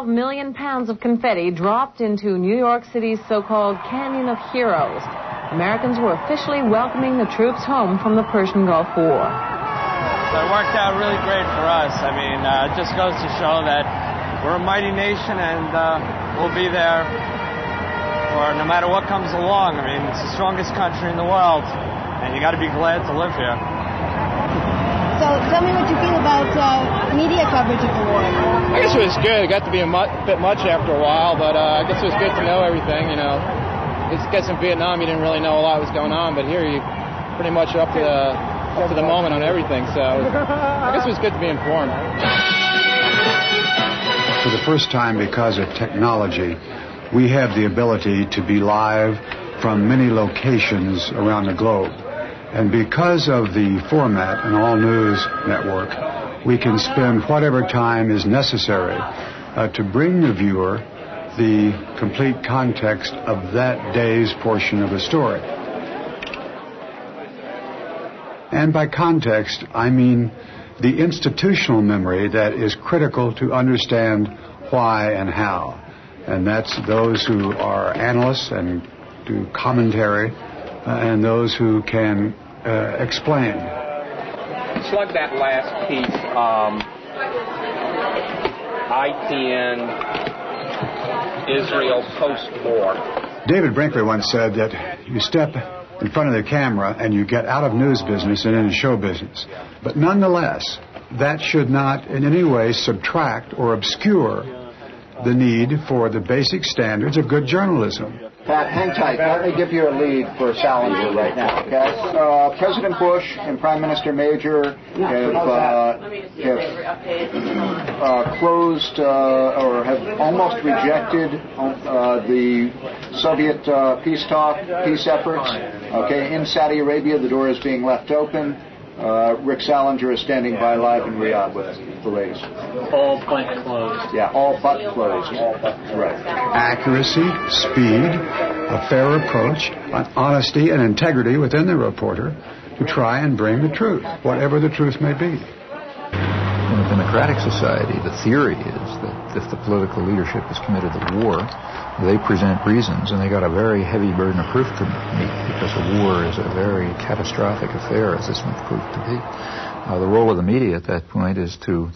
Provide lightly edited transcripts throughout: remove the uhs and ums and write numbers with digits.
12 million pounds of confetti dropped into New York City's so-called Canyon of Heroes, Americans were officially welcoming the troops home from the Persian Gulf War. So it worked out really great for us. I mean, it just goes to show that we're a mighty nation, and we'll be there for no matter what comes along. I mean, it's the strongest country in the world, and you got to be glad to live here. So tell me what you feel about media coverage of the war. I guess it was good. It got to be a bit much after a while, but I guess it was good to know everything, you know. I guess in Vietnam you didn't really know a lot was going on, but here you pretty much up to the moment on everything, so I guess it was good to be informed. For the first time, because of technology, we have the ability to be live from many locations around the globe. And because of the format and all news network, we can spend whatever time is necessary to bring the viewer the complete context of that day's portion of the story. And by context, I mean the institutional memory that is critical to understand why and how. And that's those who are analysts and do commentary, and those who can explain. It's like that last piece, IPN, Israel post-war. David Brinkley once said that you step in front of the camera and you get out of news business and into show business. But nonetheless, that should not in any way subtract or obscure the need for the basic standards of good journalism. Pat, hang tight. Let me give you a lead for Salinger right now, okay? President Bush and Prime Minister Major have closed or have almost rejected the Soviet peace efforts. Okay, in Saudi Arabia, the door is being left open. Rick Salinger is standing by live in Riyadh with the latest. All but closed. Yeah, all but closed. All but right. Accuracy, speed, a fair approach, honesty and integrity within the reporter to try and bring the truth, whatever the truth may be. In a democratic society, the theory is that if the political leadership is committed to war, they present reasons, and they got a very heavy burden of proof to meet, because a war is a very catastrophic affair, as this one proved to be. The role of the media at that point is to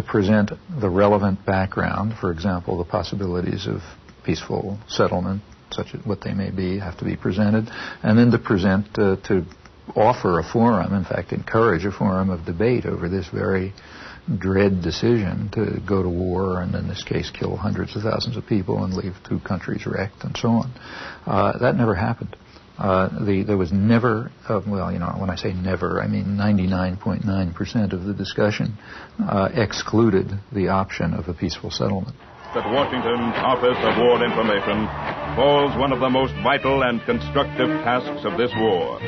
present the relevant background. For example, the possibilities of peaceful settlement, such as what they may be, have to be presented, and then to offer a forum, in fact, encourage a forum of debate over this very dread decision to go to war and, in this case, kill hundreds of thousands of people and leave two countries wrecked and so on. That never happened. There was never, when I say never, I mean 99.9% of the discussion excluded the option of a peaceful settlement. At Washington's Office of War Information falls one of the most vital and constructive tasks of this war.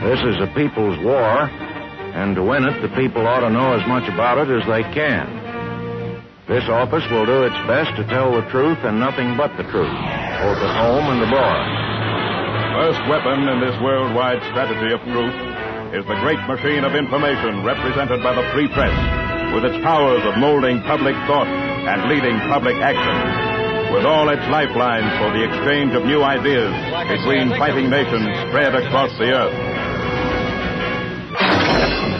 This is a people's war, and to win it, the people ought to know as much about it as they can. This office will do its best to tell the truth and nothing but the truth, both at home and abroad. First weapon in this worldwide strategy of truth is the great machine of information represented by the free press, with its powers of molding public thought and leading public action, with all its lifelines for the exchange of new ideas between fighting nations spread across the earth.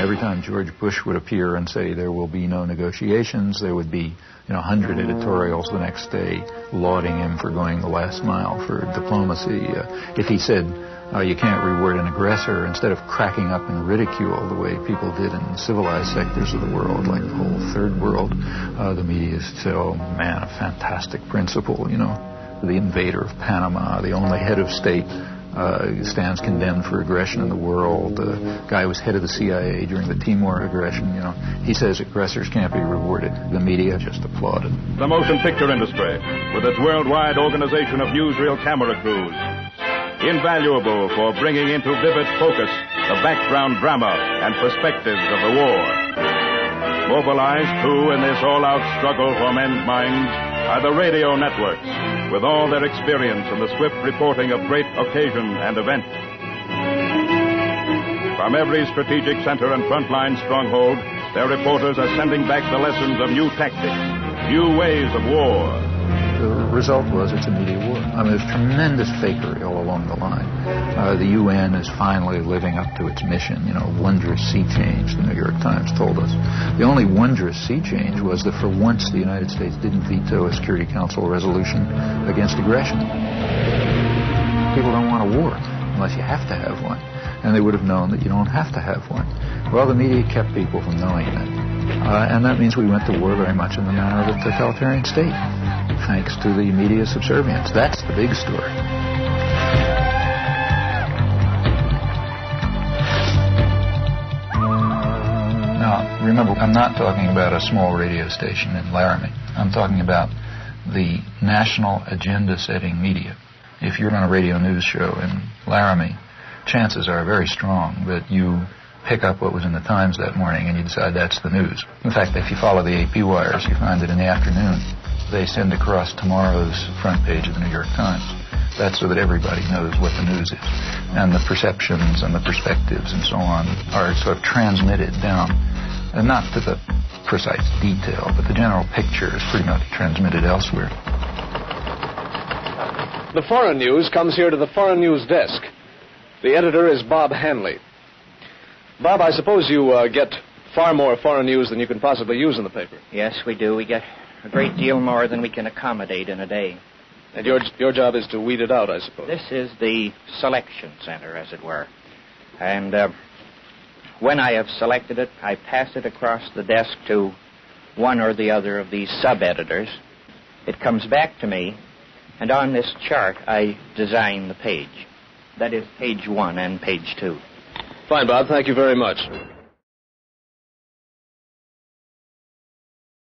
Every time George Bush would appear and say there will be no negotiations, there would be 100 editorials the next day lauding him for going the last mile for diplomacy. If he said you can't reward an aggressor, instead of cracking up in ridicule the way people did in civilized sectors of the world, like the whole third world, the media said, oh man, a fantastic principle, the invader of Panama, the only head of state stands condemned for aggression in the world. The guy who was head of the CIA during the Timor aggression, he says aggressors can't be rewarded. The media just applauded. The motion picture industry, with its worldwide organization of newsreel camera crews, invaluable for bringing into vivid focus the background drama and perspectives of the war. Mobilized, too, in this all-out struggle for men's minds are the radio networks, with all their experience in the swift reporting of great occasion and event. From every strategic center and frontline stronghold, their reporters are sending back the lessons of new tactics, new ways of war. The result was it's a media war. I mean, there's tremendous fakery all along the line. The UN is finally living up to its mission. You know, wondrous sea change, the New York Times told us. The only wondrous sea change was that for once the United States didn't veto a Security Council resolution against aggression. People don't want a war unless you have to have one. And they would have known that you don't have to have one. Well, the media kept people from knowing that. And that means we went to war very much in the manner of a totalitarian state, thanks to the media subservience. That's the big story. Now, remember, I'm not talking about a small radio station in Laramie. I'm talking about the national agenda-setting media. If you're on a radio news show in Laramie, chances are very strong that you pick up what was in the Times that morning and you decide that's the news. In fact, if you follow the AP wires, you find that in the afternoon they send across tomorrow's front page of the New York Times. That's so that everybody knows what the news is. And the perceptions and the perspectives and so on are sort of transmitted down, and not to the precise detail, but the general picture is pretty much transmitted elsewhere. The foreign news comes here to the foreign news desk. The editor is Bob Hanley. Bob, I suppose you get far more foreign news than you can possibly use in the paper. Yes, we do. We get a great deal more than we can accommodate in a day. And your job is to weed it out, I suppose. This is the selection center, as it were. And when I have selected it, I pass it across the desk to one or the other of these sub-editors. It comes back to me, and on this chart, I design the page. That is page 1 and page 2. Fine, Bob. Thank you very much.